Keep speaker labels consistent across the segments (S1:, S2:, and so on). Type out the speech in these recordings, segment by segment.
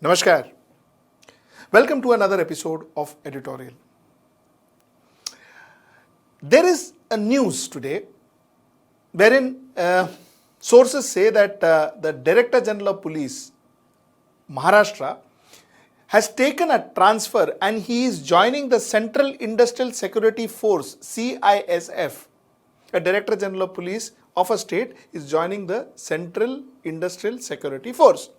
S1: Namaskar. Welcome to another episode of Editorial. There is a news today wherein sources say that the Director General of Police, Maharashtra, has taken a transfer and he is joining the Central Industrial Security Force, CISF. A Director General of Police of a state is joining the Central Industrial Security Force.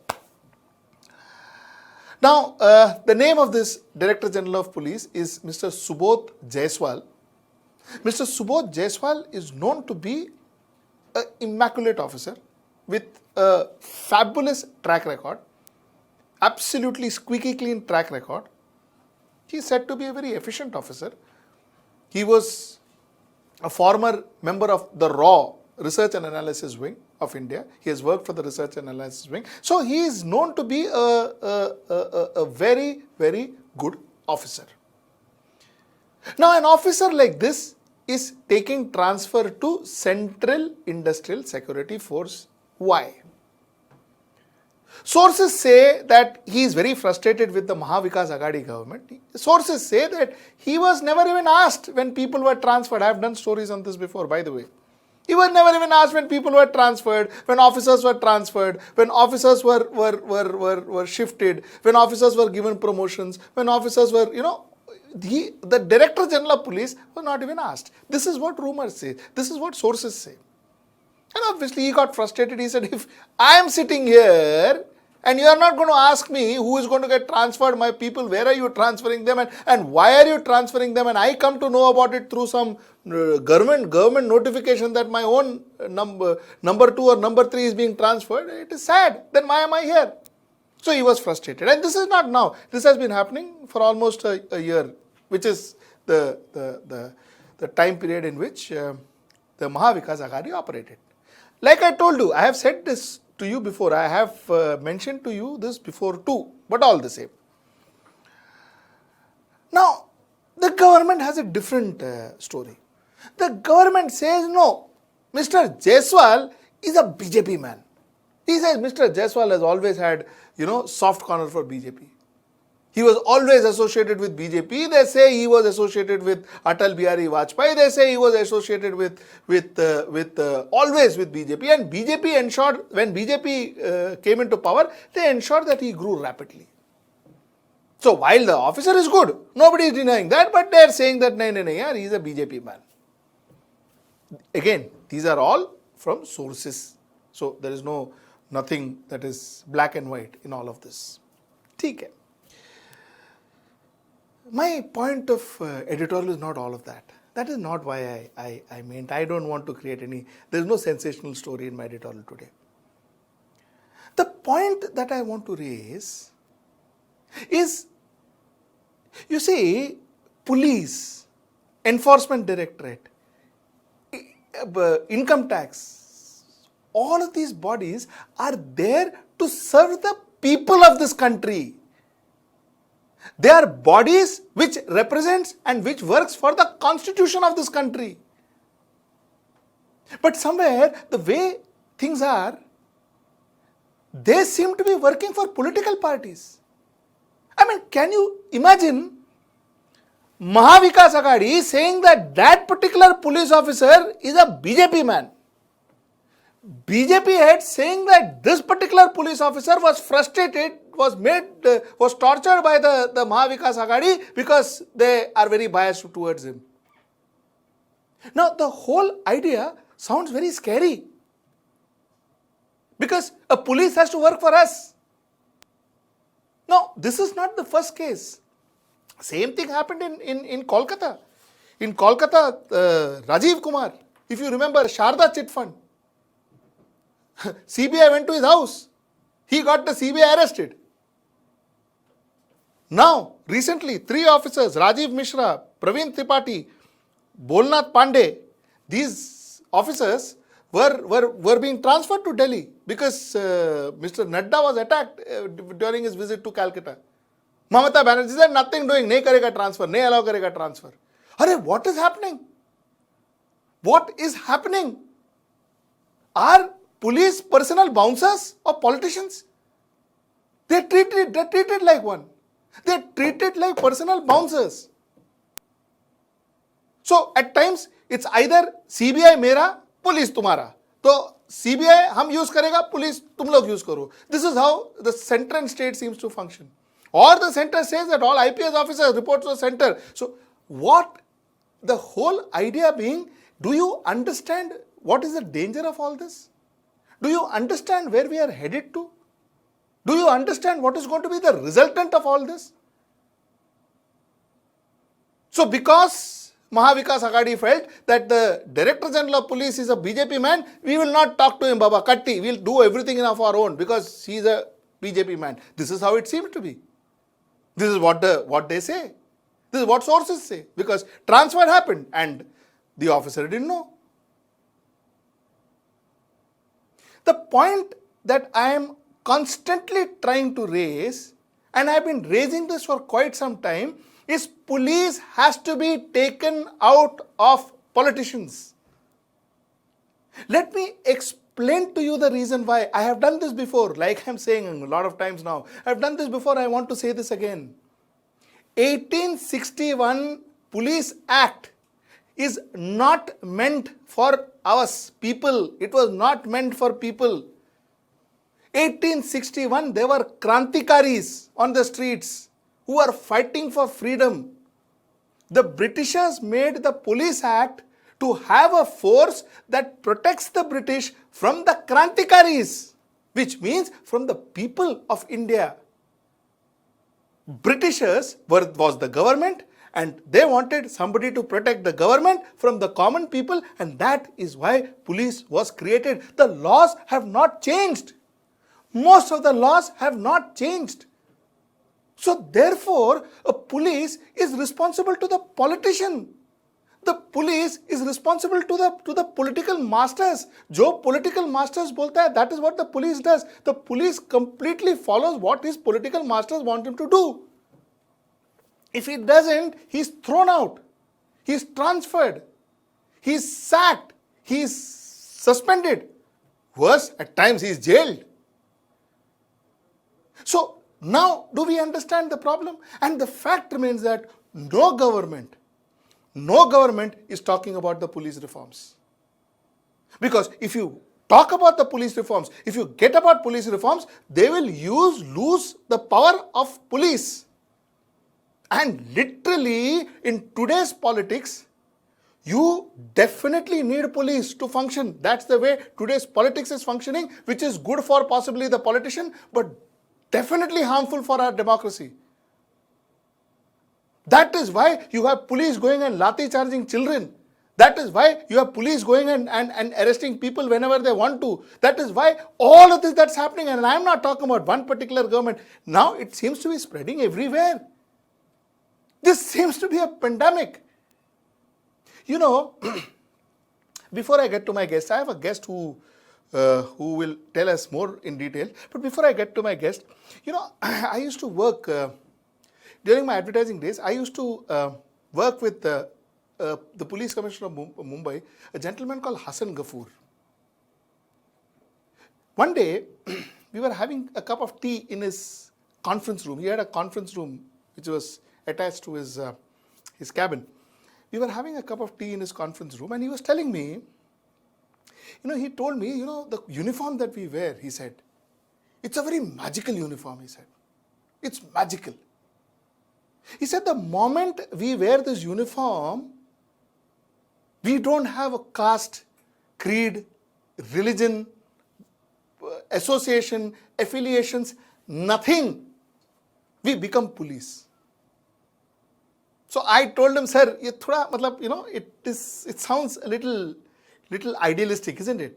S1: Now, the name of this Director General of Police is Mr. Subodh Jaiswal. Mr. Subodh Jaiswal is known to be an immaculate officer with a fabulous track record, absolutely squeaky clean track record. He is said to be a very efficient officer. He was a former member of the RAW, Research and Analysis Wing of India. He has worked for the Research and Analysis Wing. So he is known to be a very, very good officer. Now an officer like this is taking transfer to Central Industrial Security Force. Why? Sources say that he is very frustrated with the Maha Vikas Aghadi government. Sources say that he was never even asked when people were transferred. I have done stories on this before, by the way. He was never even asked when people were transferred, when officers were transferred, when officers were shifted, when officers were given promotions, when officers were, the Director General of Police was not even asked. This is what rumors say. This is what sources say. And obviously he got frustrated. He said, if I am sitting here and you are not going to ask me who is going to get transferred, my people, where are you transferring them and why are you transferring them, and I come to know about it through some government notification that my own number 2 or number 3 is being transferred, it is sad. Then why am I here? So he was frustrated. And this is not now. This has been happening for almost a year, which is the time period in which the Maha Vikas Aghadi operated. Like I told you, I have said this to you before, I have mentioned to you this before too, but all the same. Now, the government has a different story. The government says, no, Mr. Jaiswal is a BJP man. He says Mr. Jaiswal has always had, soft corner for BJP. He was always associated with BJP. They say he was associated with Atal Bihari Vajpayee. They say he was associated with always with BJP. And BJP ensured, when BJP came into power, they ensured that he grew rapidly. So while the officer is good, nobody is denying that, but they are saying that he is a BJP man. Again, these are all from sources. So there is nothing that is black and white in all of this. Okay. My point of editorial is not all of that. That is not why I meant. I don't want to create there is no sensational story in my editorial today. The point that I want to raise is, you see, police, enforcement directorate, income tax, all of these bodies are there to serve the people of this country. They are bodies which represents and which works for the constitution of this country. But somewhere, the way things are, they seem to be working for political parties. I mean, can you imagine Maha Vikas Aghadi saying that that particular police officer is a BJP man? BJP head saying that this particular police officer was frustrated, was tortured by the Maha Vikas Aghadi because they are very biased towards him. Now, the whole idea sounds very scary because a police has to work for us. Now, this is not the first case. Same thing happened in Kolkata. In Kolkata, Rajiv Kumar, if you remember, Sharda Chit Fund, CBI went to his house. He got the CBI arrested. Now, recently, 3 officers, Rajiv Mishra, Praveen Tripathi, Bolnath Pandey, these officers were being transferred to Delhi because Mr. Nadda was attacked during his visit to Calcutta. Mamata Banerjee said nothing doing, nahi karega transfer, nahi allow karega transfer. Arey, what is happening? What is happening? Are police personnel bouncers or politicians? They're treated like one. They're treated like personal bouncers. So at times it's either CBI मेरा, police तुम्हारा. तो CBI हम use करेगा, police तुम लोग use करो. This is how the center and state seems to function. Or the center says that all IPS officers report to the center. So what the whole idea being, do you understand what is the danger of all this? Do you understand where we are headed to? Do you understand what is going to be the resultant of all this? So because Mahavikas Aghadi felt that the Director General of Police is a BJP man, we will not talk to him, Baba Katti. We will do everything of our own because he is a BJP man. This is how it seems to be. This is what they say. This is what sources say. Because transfer happened and the officer didn't know. The point that I am constantly trying to raise, and I have been raising this for quite some time, is police has to be taken out of politicians. Let me explain to you the reason why. I have done this before, like I am saying a lot of times now. I have done this before, I want to say this again. 1861 Police Act is not meant for us people. It was not meant for people. 1861, there were Krantikaris on the streets who are fighting for freedom. The Britishers made the Police Act to have a force that protects the British from the Krantikaris, which means from the people of India. Britishers was the government and they wanted somebody to protect the government from the common people, and that is why police was created. The laws have not changed. Most of the laws have not changed. So therefore, a police is responsible to the politician. The police is responsible to the political masters. Jo political masters bolta hai, that is what the police does. The police completely follows what his political masters want him to do. If he doesn't, he is thrown out. He is transferred. He is sacked. He is suspended. Worse, at times he is jailed. So now do we understand the problem? And the fact remains that no government is talking about the police reforms. Because if you talk about the police reforms, if you get about police reforms, they will lose the power of police. And literally in today's politics, you definitely need police to function. That's the way today's politics is functioning, which is good for possibly the politician, but definitely harmful for our democracy. That is why you have police going and lathi charging children. That is why you have police going and arresting people whenever they want to. That is why all of this that's happening, and I am not talking about one particular government. Now it seems to be spreading everywhere. This seems to be a pandemic. You know, before I get to my guest, I have a guest who will tell us more in detail. But before I get to my guest, you know, I used to work, during my advertising days, I used to work with the police commissioner of Mumbai, a gentleman called Hassan Ghafoor. One day, we were having a cup of tea in his conference room. He had a conference room which was attached to his cabin. We were having a cup of tea in his conference room and he was telling me, he told me, the uniform that we wear, he said, it's a very magical uniform, he said. It's magical. He said the moment we wear this uniform, we don't have a caste, creed, religion, association, affiliations, nothing. We become police. So I told him, sir, it sounds a little idealistic, isn't it?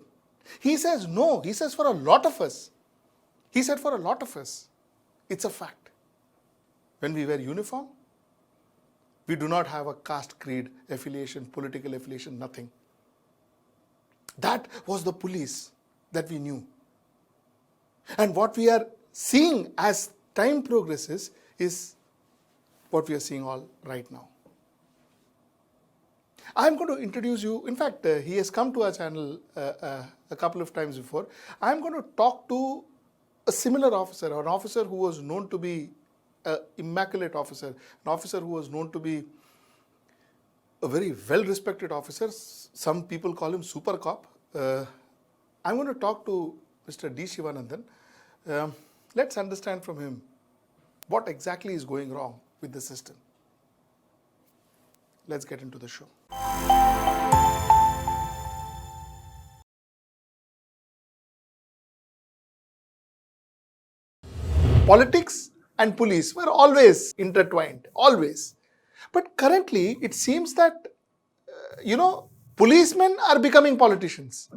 S1: He says, no. He says, for a lot of us. He said, for a lot of us, it's a fact. When we wear uniform, we do not have a caste, creed, affiliation, political affiliation, nothing. That was the police that we knew. And what we are seeing as time progresses is what we are seeing all right now. I'm going to introduce you, in fact, he has come to our channel a couple of times before. I'm going to talk to a similar officer, or an officer who was known to be an immaculate officer, an officer who was known to be a very well-respected officer. Some people call him super cop. I'm going to talk to Mr. D. Shivanandan. Let's understand from him what exactly is going wrong with the system. Let's get into the show. Politics and police were always intertwined, always. But currently, it seems that, policemen are becoming politicians.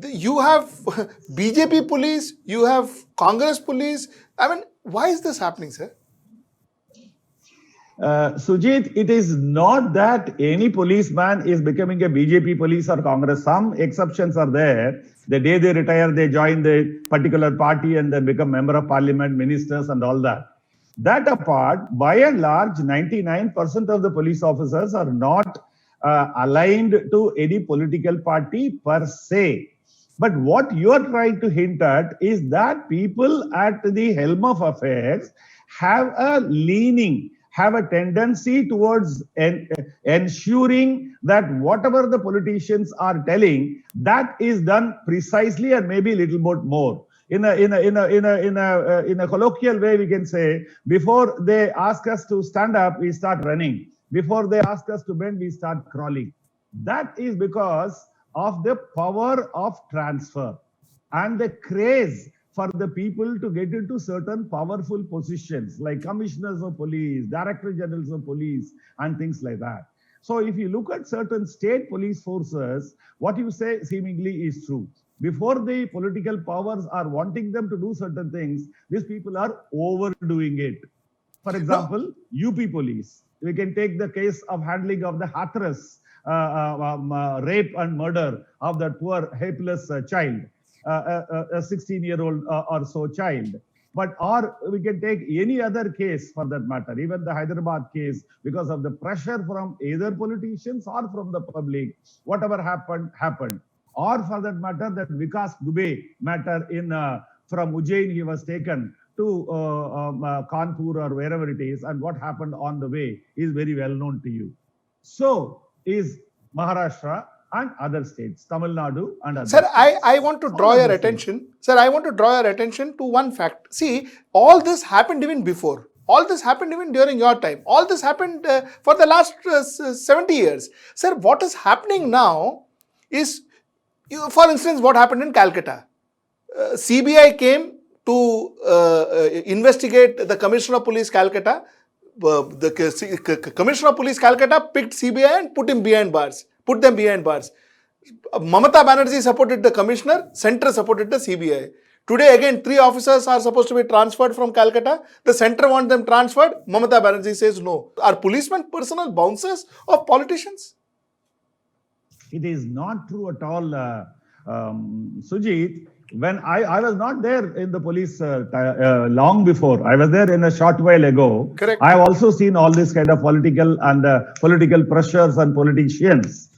S1: You have BJP police, you have Congress police. I mean, why is this happening, sir?
S2: Sujit, it is not that any policeman is becoming a BJP police or Congress. Some exceptions are there. The day they retire, they join the particular party and then become member of parliament, ministers and all that. That apart, by and large, 99% of the police officers are not aligned to any political party per se. But what you are trying to hint at is that people at the helm of affairs have a leaning, have a tendency towards ensuring that whatever the politicians are telling, that is done precisely and maybe a little bit more. In a colloquial way, we can say, before they ask us to stand up, we start running. Before they ask us to bend, we start crawling. That is because of the power of transfer and the craze for the people to get into certain powerful positions like commissioners of police, director generals of police, and things like that. So if you look at certain state police forces, what you say seemingly is true. Before the political powers are wanting them to do certain things, these people are overdoing it. For example, UP police. We can take the case of handling of the Hathras rape and murder of that poor helpless child, a 16-year-old or so child. Or we can take any other case for that matter, even the Hyderabad case, because of the pressure from either politicians or from the public, whatever happened, happened. Or for that matter, that Vikas Dubey matter from Ujjain, he was taken to Kanpur or wherever it is, and what happened on the way is very well known to you. So is Maharashtra and other states, Tamil Nadu and other
S1: states. I want to draw your attention. Sir, I want to draw your attention to one fact. See, all this happened even before. All this happened even during your time. All this happened for the last 70 years. Sir, what is happening now is, for instance, what happened in Calcutta. CBI came to investigate the Commissioner of Police Calcutta. The Commissioner of Police Calcutta picked CBI and put them behind bars. Mamata Banerjee supported the Commissioner, Centre supported the CBI. Today again, 3 officers are supposed to be transferred from Calcutta. The Centre wants them transferred. Mamata Banerjee says no. Are policemen personal bouncers of politicians?
S2: It is not true at all, Sujit. When I was not there in the police long before, I was there in a short while ago.
S1: Correct.
S2: I have also seen all this kind of political pressures and politicians.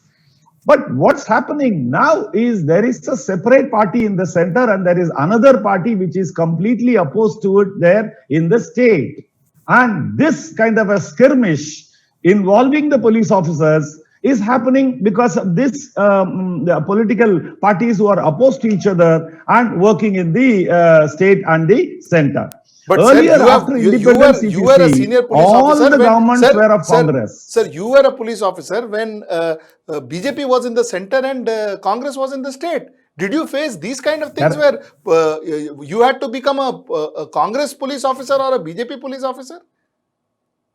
S2: But what's happening now is there is a separate party in the center and there is another party which is completely opposed to it there in the state. And this kind of a skirmish involving the police officers is happening because of this the political parties who are opposed to each other and working in the state and the center.
S1: But
S2: earlier,
S1: sir,
S2: after independence,
S1: you were a senior police
S2: all
S1: officer.
S2: The governments were of Congress.
S1: Sir, you were a police officer when BJP was in the center and Congress was in the state. Did you face these kind of things where you had to become a Congress police officer or a BJP police officer?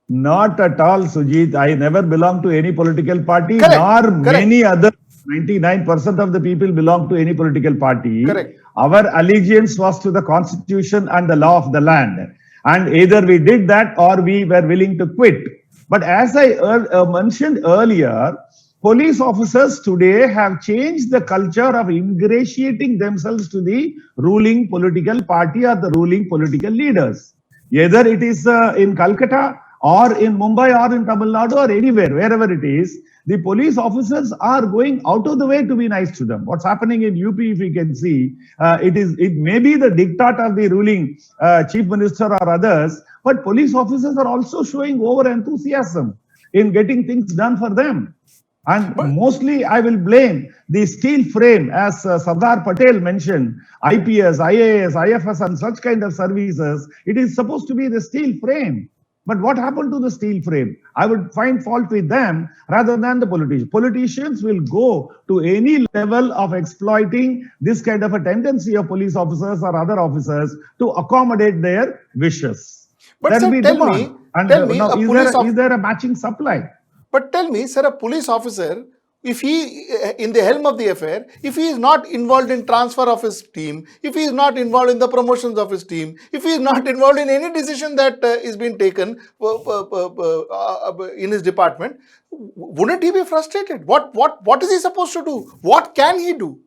S2: Not at all, Sujit. I never belonged to any political party,
S1: Correct.
S2: Many other 99% of the people belong to any political party.
S1: Correct.
S2: Our allegiance was to the constitution and the law of the land. And either we did that or we were willing to quit. But as I mentioned earlier, police officers today have changed the culture of ingratiating themselves to the ruling political party or the ruling political leaders. Either it is in Calcutta or in Mumbai or in Tamil Nadu or anywhere, wherever it is, the police officers are going out of the way to be nice to them. What's happening in UP, if we can see, it may be the diktat of the ruling chief minister or others, but police officers are also showing over enthusiasm in getting things done for them. And mostly I will blame the steel frame, as Sardar Patel mentioned, IPS, IAS, IFS and such kind of services. It is supposed to be the steel frame. But what happened to the steel frame? I would find fault with them rather than the politicians. Politicians will go to any level of exploiting this kind of a tendency of police officers or other officers to accommodate their wishes.
S1: But
S2: There
S1: sir,
S2: will be
S1: tell
S2: demand.
S1: me,
S2: And
S1: tell me,
S2: now,
S1: a police
S2: is there a matching supply?
S1: But tell me, sir, a police officer, if he, in the helm of the affair, if he is not involved in transfer of his team, if he is not involved in the promotions of his team, if he is not involved in any decision that is being taken in his department, wouldn't he be frustrated? What is he supposed to do? What can he do?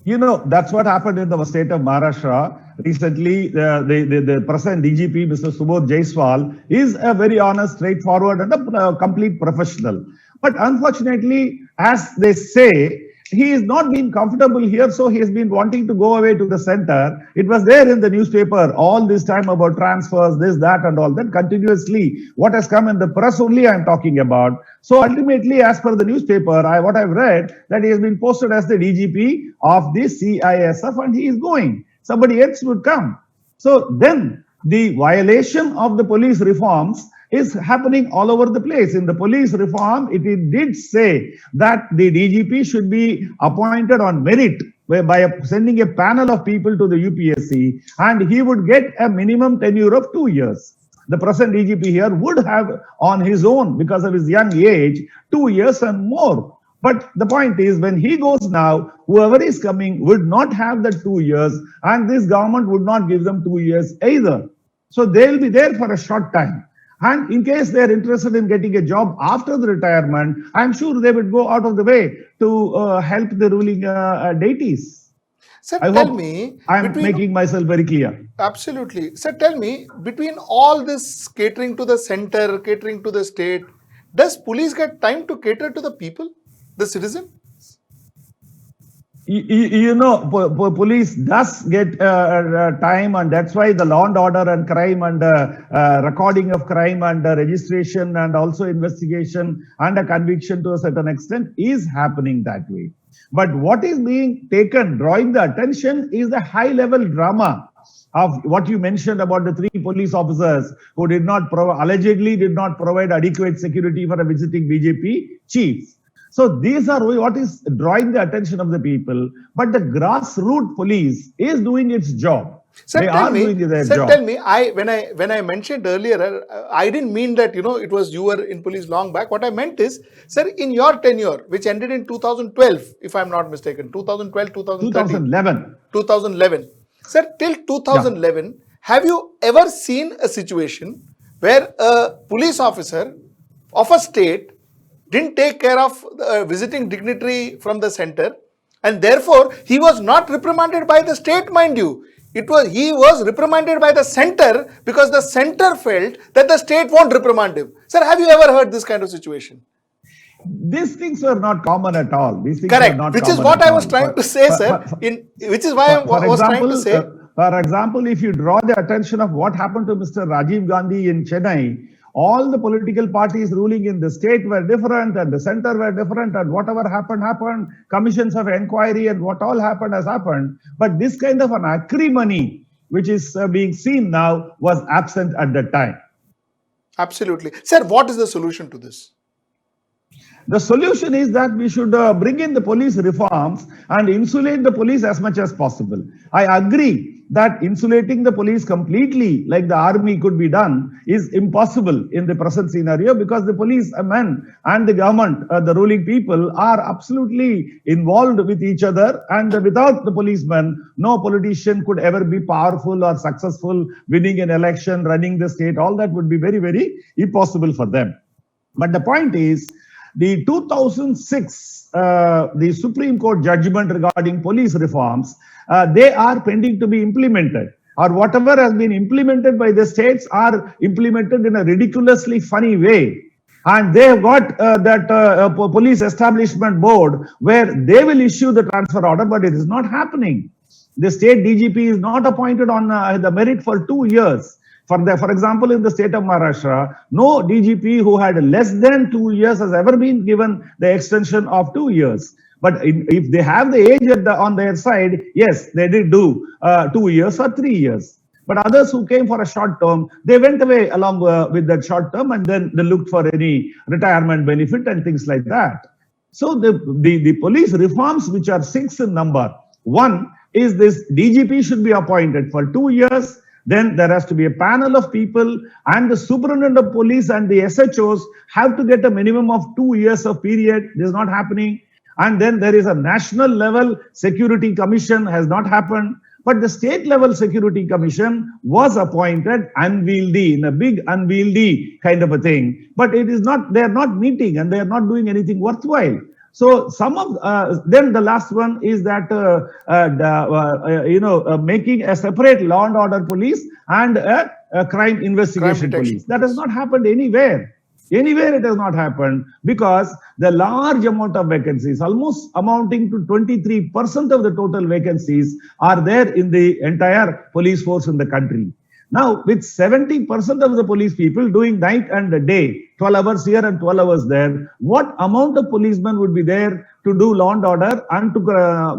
S2: You know, that's what happened in the state of Maharashtra. Recently, the present DGP, Mr. Subodh Jaiswal, is a very honest, straightforward and a complete professional. But unfortunately, as they say, he is not being comfortable here, so he has been wanting to go away to the center. It was there in the newspaper all this time about transfers, this, that, and all that continuously. What has come in the press only I am talking about. So ultimately, as per the newspaper, what I've read, that he has been posted as the DGP of the CISF and he is going. Somebody else would come. So then the violation of the police reforms is happening all over the place. In the police reform, it did say that the DGP should be appointed on merit by sending a panel of people to the UPSC, and he would get a minimum tenure of 2 years. The present DGP here would have on his own, because of his young age, 2 years and more. But the point is, when he goes now, whoever is coming would not have the 2 years, and this government would not give them 2 years either. So they'll be there for a short time. And in case they're interested in getting a job after the retirement, I'm sure they would go out of the way to help the ruling deities.
S1: Sir,
S2: I
S1: tell
S2: hope
S1: me.
S2: I'm making myself very clear.
S1: Absolutely. Sir, tell me, between all this catering to the center, catering to the state, does police get time to cater to the people, the citizen?
S2: You know, police does get time, and that's why the law and order and crime and recording of crime and registration and also investigation and a conviction to a certain extent is happening that way. But what is being taken, drawing the attention, is the high level drama of what you mentioned about the 3 police officers who allegedly did not provide adequate security for a visiting BJP chief. So these are what is drawing the attention of the people, but the grassroots police is doing its job.
S1: Sir,
S2: they
S1: tell
S2: are
S1: me,
S2: doing their
S1: sir,
S2: job.
S1: tell me, when I mentioned earlier, I didn't mean that, it was you were in police long back. What I meant is, sir, in your tenure, which ended in 2012, if I'm not mistaken, 2012, 2013. 2011. Sir, till 2011, have you ever seen a situation where a police officer of a state didn't take care of the visiting dignitary from the center, and therefore he was not reprimanded by the state, mind you. He was reprimanded by the center because the center felt that the state won't reprimand him. Sir, have you ever heard this kind of situation?
S2: These things were not common at all. These things
S1: Correct.
S2: Were not
S1: which is
S2: common
S1: what
S2: at
S1: I was
S2: all.
S1: trying to say, sir. Which is why I was trying to say.
S2: For example, if you draw the attention of what happened to Mr. Rajiv Gandhi in Chennai, all the political parties ruling in the state were different and the center were different, and whatever happened, commissions of inquiry and what all happened has happened. But this kind of an acrimony, which is being seen now, was absent at that time.
S1: Absolutely. Sir, what is the solution to this?
S2: The solution is that we should bring in the police reforms and insulate the police as much as possible. I agree that insulating the police completely, like the army could be done, is impossible in the present scenario, because the police men and the government, the ruling people, are absolutely involved with each other, and without the policemen, no politician could ever be powerful or successful, winning an election, running the state. All that would be very, very impossible for them. But the point is, the 2006, the Supreme Court judgment regarding police reforms, they are pending to be implemented. or whatever has been implemented by the states are implemented in a ridiculously funny way. And they have got police establishment board where they will issue the transfer order, but it is not happening. The state DGP is not appointed on the merit for 2 years. For example, in the state of Maharashtra, no DGP who had less than 2 years has ever been given the extension of 2 years. But if they have the age on their side, yes, they did do 2 years or 3 years. But others who came for a short term, they went away along with that short term, and then they looked for any retirement benefit and things like that. So the police reforms, which are 6 in number, one is this: DGP should be appointed for 2 years. Then there has to be a panel of people, and the superintendent of police and the SHOs have to get a minimum of 2 years of period. This is not happening. And then there is a national level security commission, has not happened. But the state level security commission was appointed unwieldy, in a big unwieldy kind of a thing. But it is not, they are not meeting and they are not doing anything worthwhile. So some of, then the last one is that, making a separate law and order police and a crime investigation police. That has not happened anywhere. Anywhere it has not happened, because the large amount of vacancies, almost amounting to 23% of the total vacancies, are there in the entire police force in the country. Now, with 70% of the police people doing night and day, 12 hours here and 12 hours there, what amount of policemen would be there to do law and order and to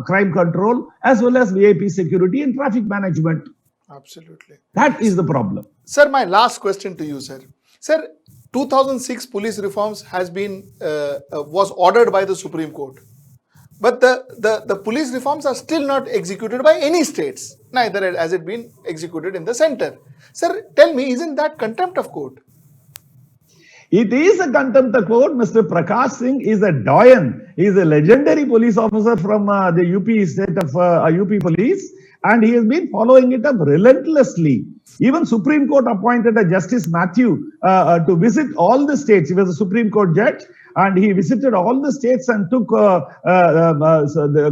S2: crime control, as well as VIP security and traffic management?
S1: Absolutely.
S2: That is the problem.
S1: Sir, my last question to you, sir. Sir, 2006 police reforms has been was ordered by the Supreme Court, but the police reforms are still not executed by any states, neither has it been executed in the center. Sir, tell me, isn't that contempt of court?
S2: It is a contempt of court. Mr. Prakash Singh is a doyen. He is a legendary police officer from the UP state of UP police, and he has been following it up relentlessly. Even Supreme Court appointed a Justice Matthew to visit all the states. He was a Supreme Court judge, and he visited all the states and took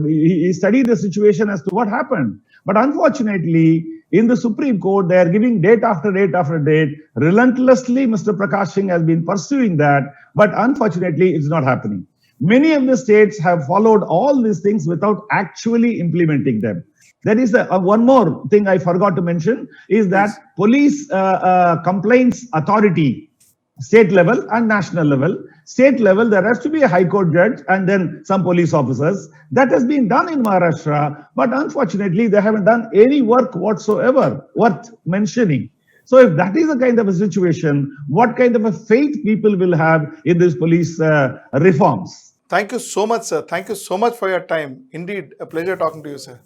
S2: he studied the situation as to what happened. But unfortunately, in the Supreme Court, they are giving date after date after date. Relentlessly, Mr. Prakash Singh has been pursuing that, but unfortunately, it's not happening. Many of the states have followed all these things without actually implementing them. There is one more thing I forgot to mention, is that police complaints authority, state level and national level. State level, there has to be a high court judge and then some police officers. That has been done in Maharashtra, but unfortunately, they haven't done any work whatsoever worth mentioning. So if that is a kind of a situation, what kind of a faith people will have in these police reforms?
S1: Thank you so much, sir. Thank you so much for your time. Indeed, a pleasure talking to you, sir.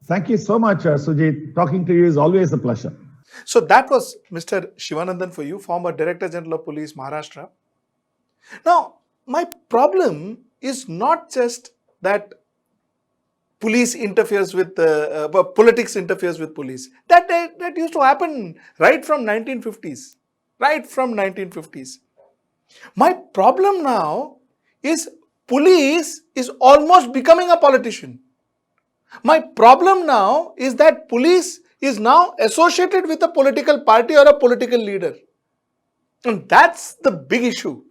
S2: Thank you so much, Sujit. Talking to you is always a pleasure.
S1: So that was Mr. Shivanandan for you, former Director General of Police, Maharashtra. Now, my problem is not just that police interferes with politics interferes with police. That used to happen right from 1950s. Right from 1950s. My problem now is police is almost becoming a politician. My problem now is that police is now associated with a political party or a political leader. And that's the big issue.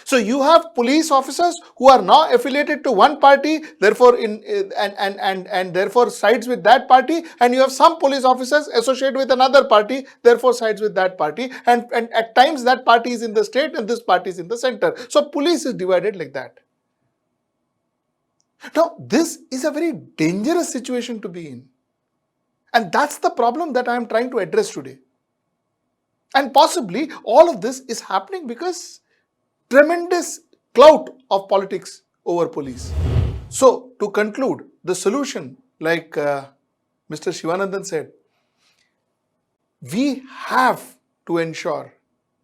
S1: So you have police officers who are now affiliated to one party, therefore and therefore sides with that party, and you have some police officers associated with another party, therefore sides with that party, and at times that party is in the state and this party is in the center. So police is divided like that. Now, this is a very dangerous situation to be in. And that's the problem that I am trying to address today. And possibly all of this is happening because tremendous clout of politics over police. So, to conclude, the solution, like Mr. Shivanandan said, we have to ensure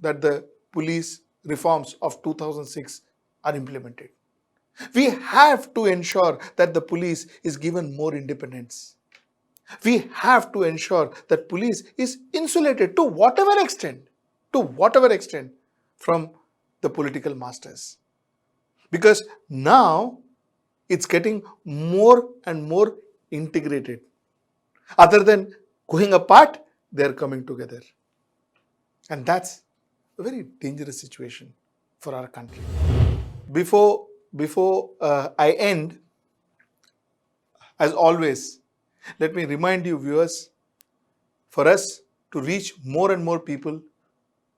S1: that the police reforms of 2006 are implemented. We have to ensure that the police is given more independence. We have to ensure that police is insulated to whatever extent from the political masters. Because now it's getting more and more integrated. Other than going apart, they're coming together. And that's a very dangerous situation for our country. Before I end, as always, let me remind you, viewers, for us to reach more and more people,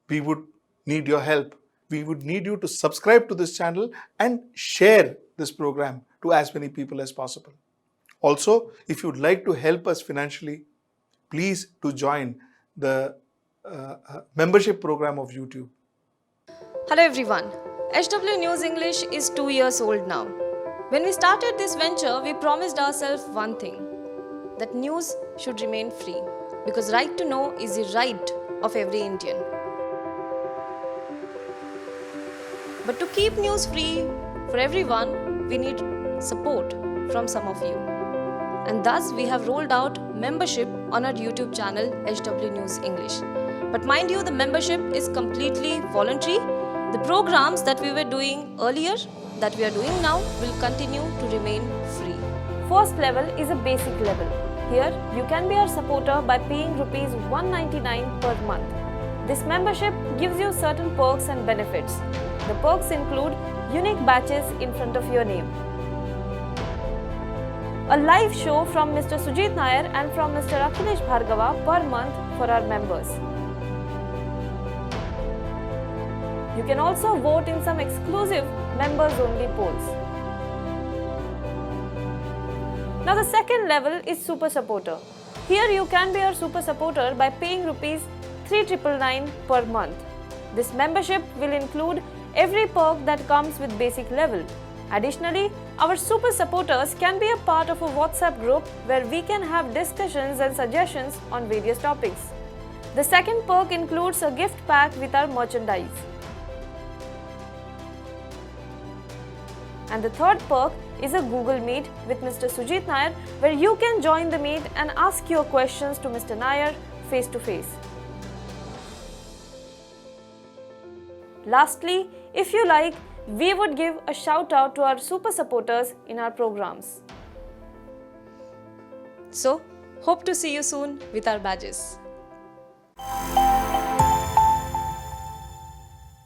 S1: we would need your help. We would need you to subscribe to this channel and share this program to as many people as possible. Also, if you'd like to help us financially, please do join the membership program of YouTube.
S3: Hello everyone. HW News English is 2 years old now. When we started this venture, we promised ourselves one thing, that news should remain free, because right to know is the right of every Indian. But to keep news free for everyone, we need support from some of you. And thus we have rolled out membership on our YouTube channel HW News English. But mind you, the membership is completely voluntary. The programs that we were doing earlier, that we are doing now, will continue to remain free. First level is a basic level. Here, you can be our supporter by paying Rs 199 per month. This membership gives you certain perks and benefits. The perks include unique badges in front of your name, a live show from Mr. Sujit Nair and from Mr. Akhilesh Bhargava per month for our members. You can also vote in some exclusive members-only polls. Now the second level is Super Supporter. Here you can be our Super Supporter by paying Rs 3,999 per month. This membership will include every perk that comes with basic level. Additionally, our Super Supporters can be a part of a WhatsApp group where we can have discussions and suggestions on various topics. The second perk includes a gift pack with our merchandise. And the third perk is a Google Meet with Mr. Sujit Nair, where you can join the meet and ask your questions to Mr. Nair face to face. Lastly, if you like, we would give a shout out to our super supporters in our programs. So, hope to see you soon with our badges.